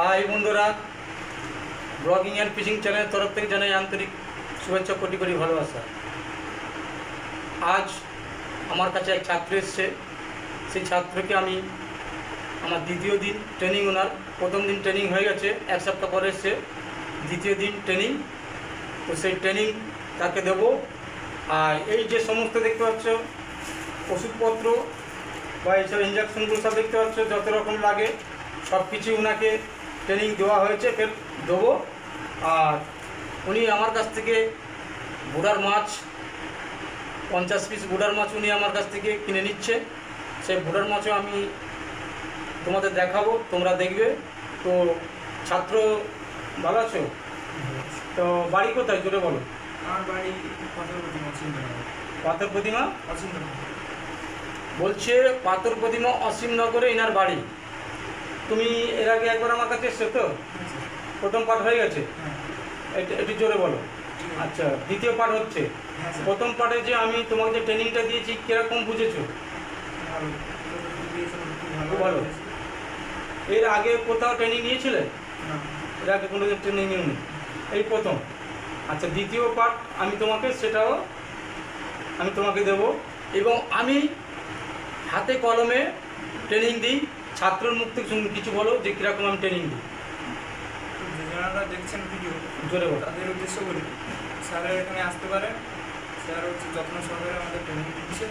High বন্ধুরা, blogging and fishing চ্যানেলের তরফ থেকে জানাই আন্তরিক শুভেচ্ছা, কোটি কোটি ভালোবাসা। আজ আমার কাছে এক ছাত্র এসছে। সেই ছাত্রকে আমি আমার দ্বিতীয় দিন ট্রেনিং, ওনার প্রথম দিন ট্রেনিং হয়ে গেছে, এক সপ্তাহ পরে এসছে দ্বিতীয় দিন ট্রেনিং। তো সেই ট্রেনিং তাকে দেবো। আর এই যে সমস্ত দেখতে পাচ্ছ ওষুধপত্র বা এইসব ইঞ্জেকশনগুলো সব দেখতে পাচ্ছ, যত রকম লাগে সব কিছু ওনাকে ট্রেনিং দেওয়া হয়েছে, ফের দেবো। আর উনি আমার কাছ থেকে বুড়ার মাছ 50 পিস বুড়ার মাছ উনি আমার কাছ থেকে কিনে নিচ্ছে। সেই বুড়ার মাছও আমি তোমাদের দেখাবো, তোমরা দেখবে। তো ছাত্র ভালো আছো? তো বাড়ি কোথায় জোরে বলো? আমার বাড়ি পাথর প্রতিমা বলছে, পাথর প্রতিমা অসীমনগরে এনার বাড়ি। তুমি এর আগে একবার আমার কাছে এসছো তো? প্রথম পাঠ হয়ে গেছে, একটু জোরে বলো। আচ্ছা, দ্বিতীয় পাঠ হচ্ছে। প্রথম পাঠে যে আমি তোমাকে যে ট্রেনিংটা দিয়েছি কীরকম বুঝেছো? ভালো। এর আগে কোথাও ট্রেনিং নিয়েছিলে? এর আগে কোনো ট্রেনিং নিইনি, এই প্রথম। আচ্ছা, দ্বিতীয় পাঠ আমি তোমাকে সেটাও আমি তোমাকে দেবো। এবং আমি হাতে কলমে ট্রেনিং দিই। ছাত্রের মুখ থেকে শুনুন, কিছু বলো যে কীরকম আমি ট্রেনিং দিই। যারা দেখছেন ভিডিও জোরে বলো। তাদের উদ্দেশ্য বলি, স্যারের এখানে আসতে পারে। স্যার হচ্ছে যত্ন সহকারে আমাদের ট্রেনিং দিচ্ছে,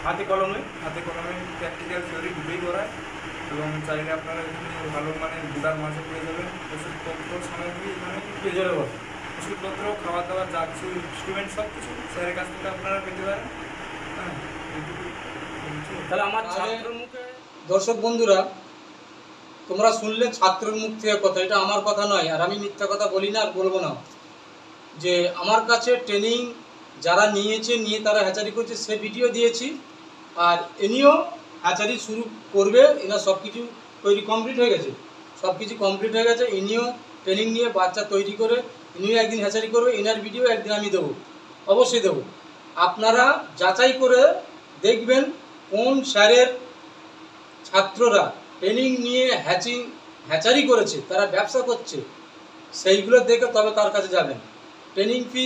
হাতে কলমে প্র্যাকটিক্যাল থিওরি দুটোই করায়। এবং চাইলে আপনারা এখানে ভালো মানের বুড়ার মাছও পেয়ে যাবেন। ওষুধপত্র সামগ্রী এখানে জোরে বলো। ওষুধপত্র, খাবার দাবার, যা কিছু ইনস্ট্রুমেন্ট সব কিছু স্যারের কাছ থেকে আপনারা পেতে পারেন। হ্যাঁ, তাহলে আমার ছাত্রের মুখে, দর্শক বন্ধুরা তোমরা শুনলে ছাত্রের মুখ থেকে কথা, এটা আমার কথা নয়। আর আমি মিথ্যা কথা বলি না আর বলবো না। যে আমার কাছে ট্রেনিং যারা নিয়ে তারা হ্যাচারি করছে, সে ভিডিও দিয়েছি। আর ইনিও হ্যাচারি শুরু করবে, এনার সব কিছু তৈরি কমপ্লিট হয়ে গেছে, সব কিছু কমপ্লিট হয়ে গেছে। ইনিও ট্রেনিং নিয়ে বাচ্চা তৈরি করে ইনিও একদিন হ্যাচারি করবে। এনার ভিডিও একদিন আমি দেবো, অবশ্যই দেবো। আপনারা যাচাই করে দেখবেন কোন স্যারের ছাত্ররা ট্রেনিং নিয়ে হ্যাচারি করেছে, তারা ব্যবসা করছে, সেইগুলো দেখে তবে তার কাছে যাবেন। ট্রেনিং ফি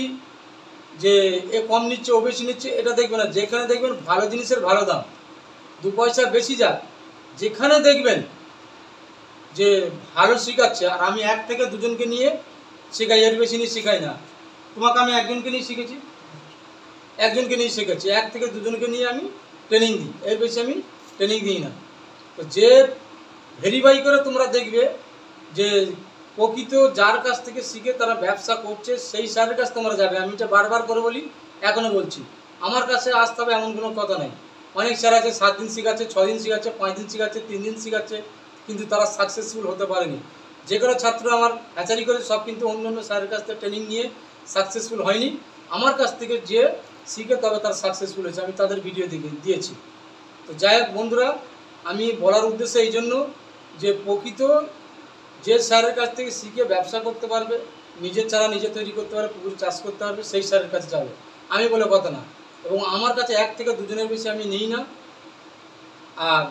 যে এ কম নিচ্ছে ও বেশি নিচ্ছে এটা দেখবেন না। যেখানে দেখবেন ভালো জিনিসের ভালো দাম, 2 পয়সা বেশি যাক, যেখানে দেখবেন যে ভালো শেখাচ্ছে। আর আমি 1 থেকে 2 জনকে নিয়ে শেখাই, এর বেশি নিয়ে শেখাই না। তোমাকে আমি একজনকে নিয়ে শিখেছি, একজনকে নিয়ে শিখেছি। 1 থেকে 2 জনকে নিয়ে আমি ট্রেনিং দিই, এর বেশি আমি ট্রেনিং দিই না। তো যে ভেরিফাই করে তোমরা দেখবে যে প্রকৃত যার কাছ থেকে শিখে তারা ব্যবসা করছে, সেই স্যারের কাছে তোমরা যাবে। আমি এটা বারবার করে বলি, এখনও বলছি, আমার কাছে আসতে হবে এমন কোনো কথা নেই। অনেক স্যার আছে 7 দিন শেখাচ্ছে, 6 দিন শেখাচ্ছে, 5 দিন শেখাচ্ছে, 3 দিন শেখাচ্ছে, কিন্তু তারা সাকসেসফুল হতে পারেনি। যে কোনো ছাত্র আমার হ্যাচারি করে সব কিন্তু অন্য অন্য স্যারের কাছ থেকে ট্রেনিং নিয়ে সাকসেসফুল হয়নি। আমার কাছ থেকে যে শিখে তবে তার সাকসেসফুল হয়েছে, আমি তাদের ভিডিও দিয়েছি। তো যাই হোক বন্ধুরা, আমি বলার উদ্দেশ্য এই জন্য যে প্রকৃত যে স্যারের কাছ থেকে শিখে ব্যবসা করতে পারবে, নিজের চারা নিজে তৈরি করতে পারবে, পুকুর চাষ করতে পারবে, সেই স্যারের কাছে যাবে, আমি বলে কথা না। এবং আমার কাছে 1 থেকে 2 জনের বেশি আমি নিই না। আর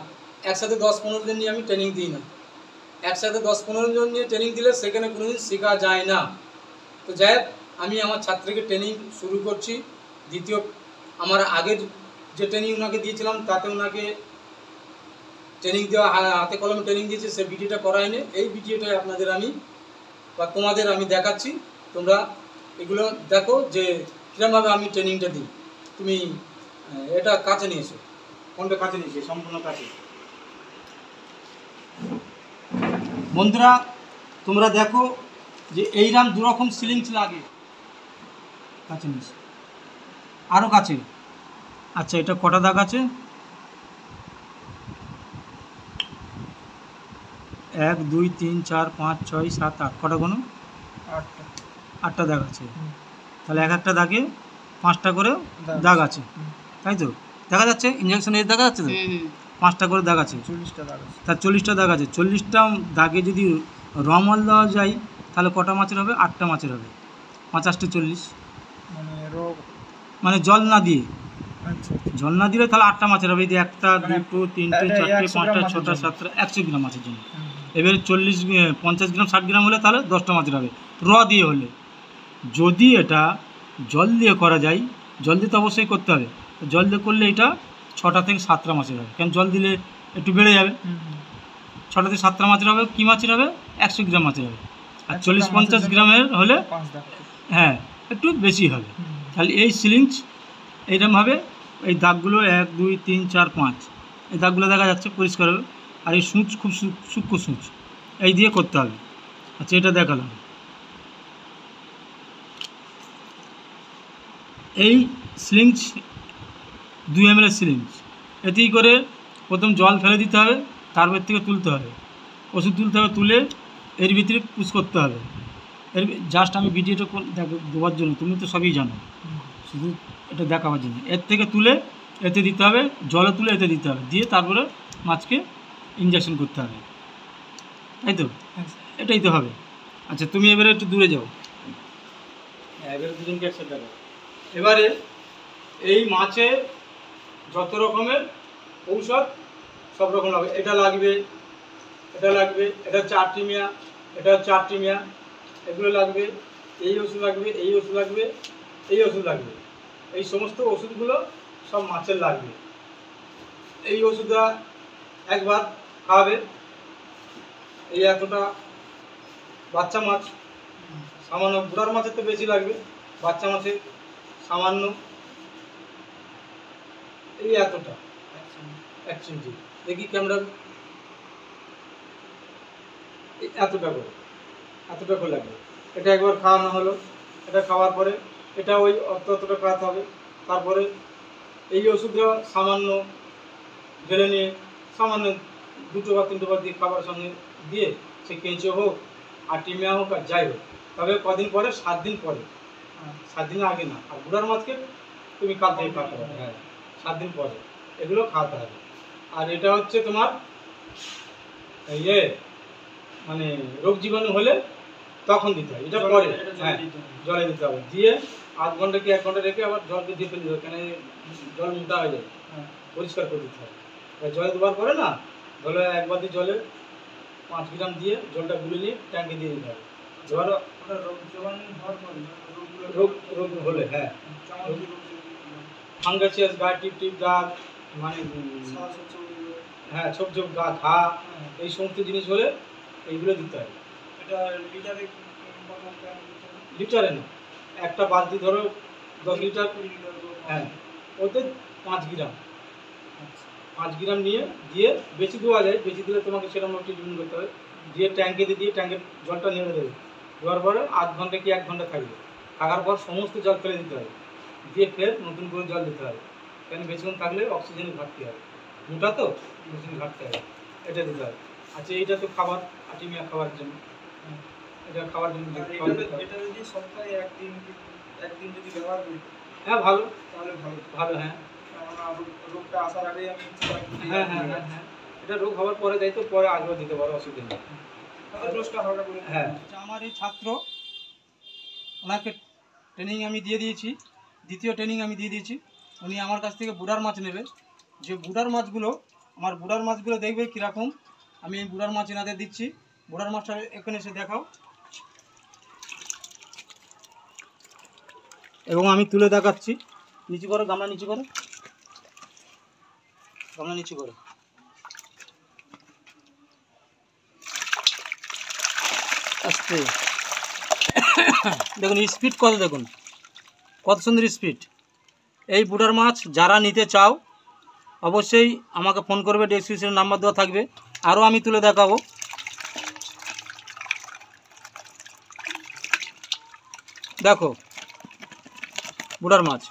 একসাথে 10-15 জন নিয়ে আমি ট্রেনিং দিই না। একসাথে 10-15 জন নিয়ে ট্রেনিং দিলে সেখানে কোনোদিন শেখা যায় না। তো যাই হোক, আমি আমার ছাত্রকে ট্রেনিং শুরু করছি। দ্বিতীয়, আমার আগের যে ট্রেনিং ওনাকে দিয়েছিলাম তাতে ওনাকে ট্রেনিং দেওয়া, হাতে কলমে ট্রেনিং দিয়েছে, সে ভিডিওটা করায়নি। এই ভিডিওটাই আপনাদের আমি বা তোমাদের আমি দেখাচ্ছি। তোমরা এগুলো দেখো যে কীরকমভাবে আমি ট্রেনিংটা দিই। তুমি এটা কাছে নিয়েছো, কোনটা কাছে নিয়েছি? সম্পূর্ণ কাছে। বন্ধুরা তোমরা দেখো যে এইরকম 2 রকম সিলিং ছিল আগে, কাছে নিয়েছি, আরও কাছে। আচ্ছা, এটা কটা দাগ আছে? 1 2 3 4 5 6 7 8, কটা কোনো 8টা দাগ আছে। তাহলে এক একটা দাগে 5টা করে দাগ আছে, তাই তো? দেখা যাচ্ছে ইঞ্জেকশন এর দেখা যাচ্ছে তো, 5টা করে দাগ আছে, 40টা দাগ আছে। তার 40টা দাগ আছে। 40টা দাগে যদি রমল দেওয়া যায় তাহলে কটা মাছের হবে? 8টা মাছের হবে। 50 × 40 মানে জল না দিয়ে, জল না দিলে তাহলে 8টা মাছের হবে। এই যে 1 2 3 4 5 6 7 100 গ্রাম মাছের জন্য এবারে 50 গ্রাম 60 গ্রাম হলে তাহলে 10টা মাছের হবে র দিয়ে হলে। যদি এটা জল দিয়ে করা যায়, জল দিয়ে তো অবশ্যই করতে হবে, জল দিয়ে করলে এটা 6টা থেকে 7টা মাছের হবে, কারণ জল দিলে একটু বেড়ে যাবে। 6টা থেকে 7টা মাছের হবে, কী মাছের হবে 100 গ্রাম মাছের হবে। আর 40-50 গ্রামের হলে হ্যাঁ একটু বেশি হবে। তাহলে এই সিলিঞ্জ এইরকমভাবে এই দাগগুলো 1 2 3 4 5 এই দাগগুলো দেখা যাচ্ছে পরিষ্কার হবে। আর এই সূচ খুব সূক্ষ্ম সূচ এই দিয়ে করতে হবে। আচ্ছা এটা দেখালাম। এই সিলিঞ্জ 2 ml সিলিঞ্জ, এতেই করে প্রথম জল ফেলে দিতে হবে, তারপর থেকে তুলতে হবে, ওষুধ তুলতে হবে, তুলে এর ভিতরে পুশ করতে হবে। এর জাস্ট আমি ভিডিওটা দেওয়ার জন্য, তুমি তো সবই জানো, শুধু এটা দেখাবার জন্য। এর থেকে তুলে এতে দিতে হবে, জলে তুলে এতে দিতে হবে, দিয়ে তারপরে মাছকে ইনজেকশন করতে হবে, তাই তো? এটাই তো হবে। আচ্ছা তুমি এবারে একটু দূরে যাও, এবারে দুজনকে একসাথে দেখো। এবারে এই মাছে যত রকমের ঔষধ সব রকম লাগবে, এটা লাগবে, এটা লাগবে, এটা হচ্ছে আর্টিমিয়া, এটা হচ্ছে আর্টিমিয়া, এগুলো লাগবে, এই ওষুধ লাগবে, এই ওষুধ লাগবে, এই ওষুধ লাগবে, এই সমস্ত ওষুধগুলো সব মাছের লাগবে। এই ওষুধটা একবার খাওয়াবে। এই এতটা বাচ্চা মাছ, সামান্য, বুড়ার মাছের তো বেশি লাগবে, বাচ্চা মাছের সামান্য এই এতটা 1 চিমটি, দেখি ক্যামেরা, এতটা করে লাগবে। এটা একবার খাওয়ানো হলো, এটা খাওয়ার পরে এটা ওই অতটা খাওয়াতে হবে। তারপরে এই ওষুধটা সামান্য ঢেলে নিয়ে সামান্য 2 বা 3 বার দিয়ে খাবার সঙ্গে দিয়ে, সে কেঁচো হোক আর্টিমিয়া হোক আর যাই হোক, তবে কদিন পরে, 7 দিন পরে, 7 দিনের আগে না। আর বুড়ার মাছকে তুমি কাল থেকে খাওয়াতে হবে, হ্যাঁ 7 দিন পরে এগুলো খাওয়াতে হবে। আর এটা হচ্ছে তোমার ইয়ে মানে রোগ জীবাণু হলে তখন দিতে হবে, এটা পরে, হ্যাঁ জলে দিতে হবে, দিয়ে আধ ঘন্টা কি 1 ঘন্টা রেখে আবার জলকে দিয়ে ফেলে দিতে হবে, কেন জল মোটা হয়ে যায়, পরিষ্কার করে দিতে হবে। জলে দেওয়ার পরে না, জলে 1 বালতি জলে 5 গ্রাম দিয়ে জলটা গুলে নিয়ে ট্যাঙ্কে দিয়ে দিতে হবে। এবার রোগ হলে, হ্যাঁ ফাঙ্গাসিয়াস গা, টিপ দাগ, মানে হ্যাঁ ছোপ গা, ঘা, এই সমস্ত জিনিস হলে এইগুলো দিতে হবে। এটা লিটারে না, একটা বালতি ধরো 10 লিটার, হ্যাঁ ওতে 5 গ্রাম, 5 গ্রাম নিয়ে দিয়ে, বেশি দেওয়া যায়, বেশি দিলে তোমাকে সেরকম ট্রিটমেন্ট করতে হবে, দিয়ে ট্যাঙ্কে দিয়ে ট্যাঙ্কের জলটা নেড়ে দেবে, দেওয়ার পরে আধ ঘন্টা কি 1 ঘন্টা থাকবে, থাকার পর সমস্ত জল ফেলে দিতে হবে, দিয়ে ফের নতুন করে জল দিতে হবে, কেন বেশিক্ষণ থাকলে অক্সিজেনের ঘাটতি হবে, মোটা তো অক্সিজেন ঘাটতি হবে, এটা দিতে হবে। আচ্ছা এইটা তো খাবার, আর্টিমিয়া খাওয়ার জন্য, এটা খাওয়ার জন্য এটা যদি সপ্তাহে একদিন যদি ব্যবহার করি, হ্যাঁ ভালো, তাহলে ভালো হ্যাঁ, রোগটা আসার আগে আমি হ্যাঁ হ্যাঁ হ্যাঁ হ্যাঁ এটা রোগ হওয়ার পরে যাই তো, পরে আগেও দিতে পারো, অসুবিধা নেই। হ্যাঁ আমার এই ছাত্র, ওনাকে ট্রেনিং আমি দিয়ে দিয়েছি, দ্বিতীয় ট্রেনিং আমি দিয়ে দিয়েছি। উনি আমার কাছ থেকে বুড়ার মাছ নেবে, যে বুড়ার মাছগুলো, আমার বুড়ার মাছগুলো দেখবে কীরকম, আমি এই বুড়ার মাছ এনাদের দিচ্ছি। বুড়ার মাছটা এখানে এসে দেখাও, এবং আমি তুলে দেখাচ্ছি। নিচু করো, গামলা নিচু করো, গামলা নিচু করো, আস্তে দেখুন স্পিড কত, দেখুন কত সুন্দর স্পিড। এই বুড়ার মাছ যারা নিতে চাও অবশ্যই আমাকে ফোন করবে, ডেসক্রিপশনে নাম্বার দেওয়া থাকবে। আরও আমি তুলে দেখাবো, দেখো বুড়ার মাছ।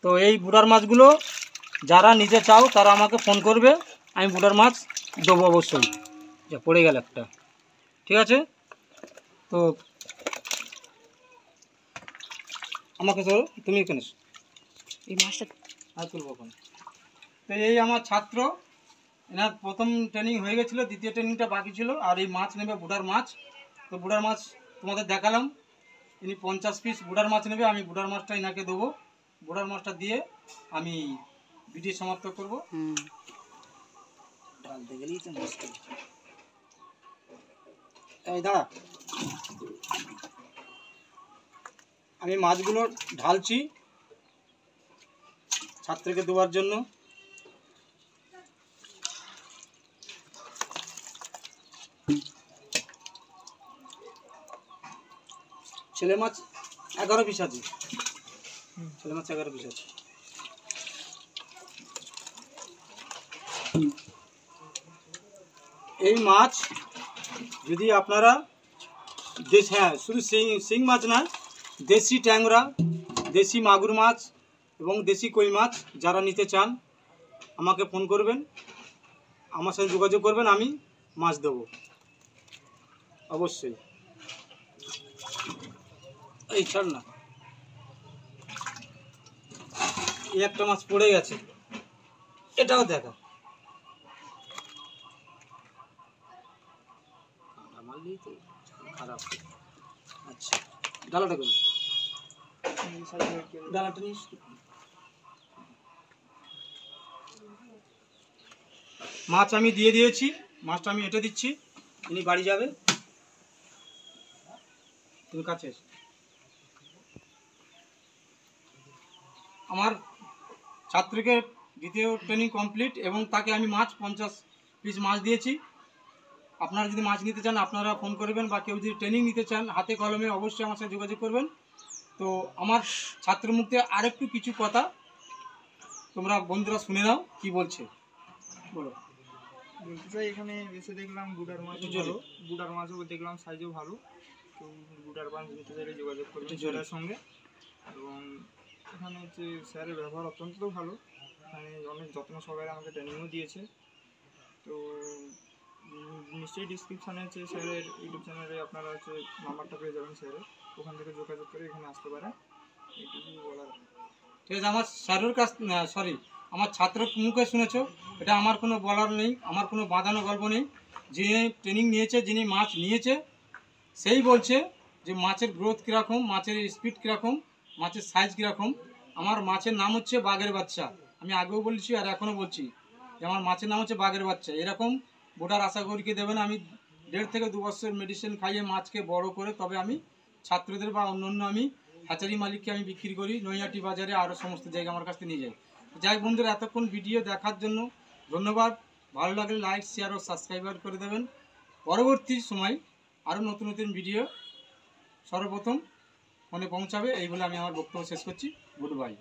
তো এই বুড়ার মাছগুলো যারা নিতে চাও তারা আমাকে ফোন করবে, আমি বুড়ার মাছ দেবো অবশ্যই। যা পড়ে গেল একটা, ঠিক আছে? তো আমাকে ধরো, তুমি এখানে এই মাছটা আর তুলবো ওখানে। তো এই আমার ছাত্র, এনার প্রথম ট্রেনিং হয়ে গেছিলো, দ্বিতীয় ট্রেনিংটা বাকি ছিল। আর এই মাছ নেবে বুড়ার মাছ। তো বুড়ার মাছ তোমাদের দেখালাম, ইনি 50 পিস বুড়ার মাছ নেবে, আমি বুড়ার মাছটা এনাকে দেবো। বুড়ার মাছটা দিয়ে আমি ভিডিও সমাপ্ত করবো। ডালতে গেলেই তো মুশকিল। এই দাঁড়া, আমি মাছগুলো ঢালছি ছাত্রকে দেওয়ার জন্য। ছেলে মাছ 11 পিস আছে, ছেলে মাছ 11 পিস আছে। এই মাছ যদি আপনারা হ্যাঁ শুধু শিং মাছ না, দেশি ট্যাংরা, দেশি মাগুর মাছ এবং দেশি কই মাছ যারা নিতে চান আমাকে ফোন করবেন, আমার সাথে যোগাযোগ করবেন, আমি মাছ দেবো অবশ্যই। এই ছাড় না, এই একটা মাছ পড়ে গেছে, এটাও দেখা। খারাপ। আচ্ছা ডালাটা করুন, ডালাটা নিস। মাছ আমি দিয়ে দিয়েছি, মাছটা আমি এঁটে দিচ্ছি, ইনি বাড়ি যাবে। তুমি কাছে এসো। আমার ছাত্রকে দ্বিতীয় ট্রেনিং কমপ্লিট এবং তাকে আমি মাছ 50 পিস মাছ দিয়েছি। আপনারা যদি মাছ নিতে চান আপনারা ফোন করবেন, বা কেউ যদি ট্রেনিং নিতে চান হাতে কলমে অবশ্যই আমার সাথে যোগাযোগ করবেন। তো আমার ছাত্র মুখে আরেকটু কিছু কথা তোমরা বন্ধুরা শুনে নাও কি বলছে, বলো। বলতে চাই এখানে এসে দেখলাম বুটার মাছ ভালো, বুটার মাছও দেখলাম সাইজও ভালো। তো বুটার মাছ নিতে চাইলে যোগাযোগ করবেন স্যারের সঙ্গে। এবং এখানে হচ্ছে স্যারের ব্যবহার অত্যন্ত ভালো, এখানে অনেক যত্ন সহকারে আমাকে ট্রেনিংও দিয়েছে। তো নিশ্চয়ই ডিসক্রিপশানে হচ্ছে স্যারের ইউটিউব চ্যানেলে আপনারা হচ্ছে নাম্বারটা পেয়ে যাবেন স্যারের, ওখান থেকে যোগাযোগ করে এখানে আসতে পারেন, এইটুকু বলার। ঠিক আছে, আমার স্যারের কাছ আমার ছাত্রের মুখে শুনেছ, এটা আমার কোনো বলার নেই, আমার কোনো বাঁধানো গল্প নেই। যিনি ট্রেনিং নিয়েছে, যিনি মাছ নিয়েছে, সেই বলছে যে মাছের গ্রোথ কীরকম, মাছের স্পিড কীরকম, মাছের সাইজ কীরকম। আমার মাছের নাম হচ্ছে বাঘের বাচ্চা, আমি আগেও বলছি আর এখনও বলছি যে আমার মাছের নাম হচ্ছে বাঘের বাচ্চা। এরকম বোটার আশা করিকে দেবেন। আমি 1.5 থেকে 2 বছর মেডিসিন খাইয়ে মাছকে বড় করে তবে আমি ছাত্রদের বা অন্য আমি হ্যাচারি মালিককে আমি বিক্রি করি, নৈহাটি বাজারে আরও সমস্ত জায়গায় আমার কাছ থেকে নিয়ে যাই। যাই বন্ধুরা, এতক্ষণ ভিডিও দেখার জন্য ধন্যবাদ। ভালো লাগলে লাইক, শেয়ার ও সাবস্ক্রাইবার করে দেবেন। পরবর্তী সময় আরও নতুন নতুন ভিডিও সর্বপ্রথম ফোনে পৌঁছাবে, এই বলে আমি আমার বক্তব্য শেষ করছি। Good bye.